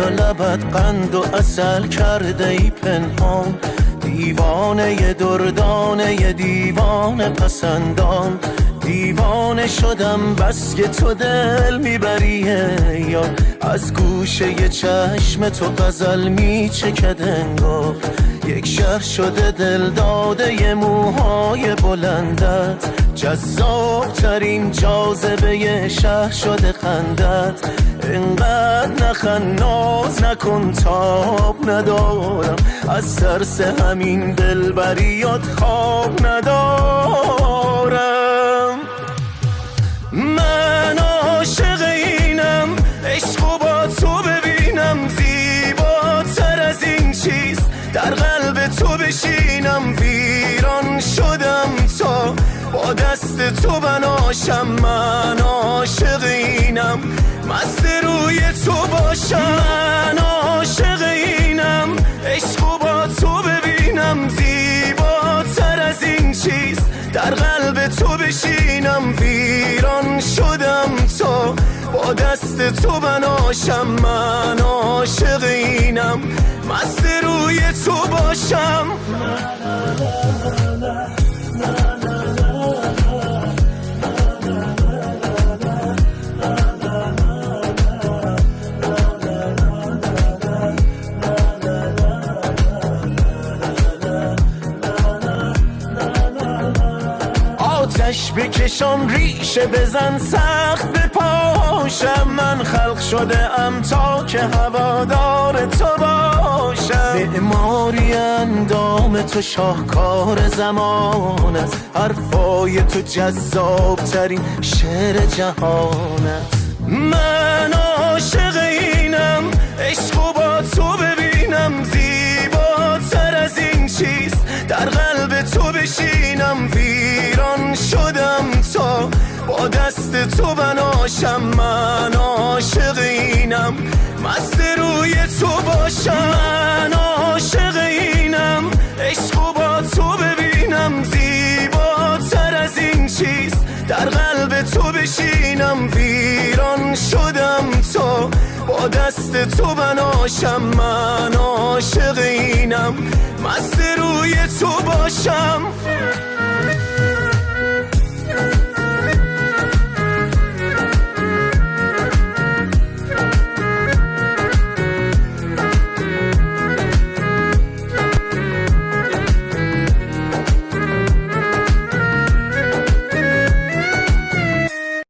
و لبت قند و عسل کرده ای پنهان، دیوانه دردانه دیوانه پسندان. دیوانه شدم بس که تو دل میبریه، یا از گوشه چشم تو غزل میچکد انگار. یک شهر شده دل داده موهای بلندت، جذاب ترین جاذبه شهر شده خندت. اینقدر نخند ناز نکن تاب ندارم، از ترس همین دلبریات خواب ندارم. من عاشق اینم عشقو با تو ببینم، زیباتر از این چیست در قلب تو بشینم. ویران شدم تا با دست تو بناشم، من عاشق اینم مست روی تو باشم. من عاشق اینم عشقو با تو ببینم، زیباتر از این چیست در قلب تو بشینم. ویران شدم تا با دست تو بناشم، من عاشق اینم مست روی تو باشم. آتش بکشان ریشه بزن سخت بپاشم، من خلق شده ام تا که هوادار تو باشم. معماری اندام تو شاهکار زمان است، حرفای تو جذاب ترین شعر جهان است. من عاشق اینم عشقو با تو ببینم، زیباتر از این چیست در قلب تو بشینم. ویران شدم تا با دست تو بناشم، من عاشق اینم مست روی تو باشم. من عاشق اینم عشقو با تو ببینم، زیباتر از این چیست در قلب تو بشینم. ویران شدم تا با دست تو بناشم، من عاشق اینم مست روی تو باشم.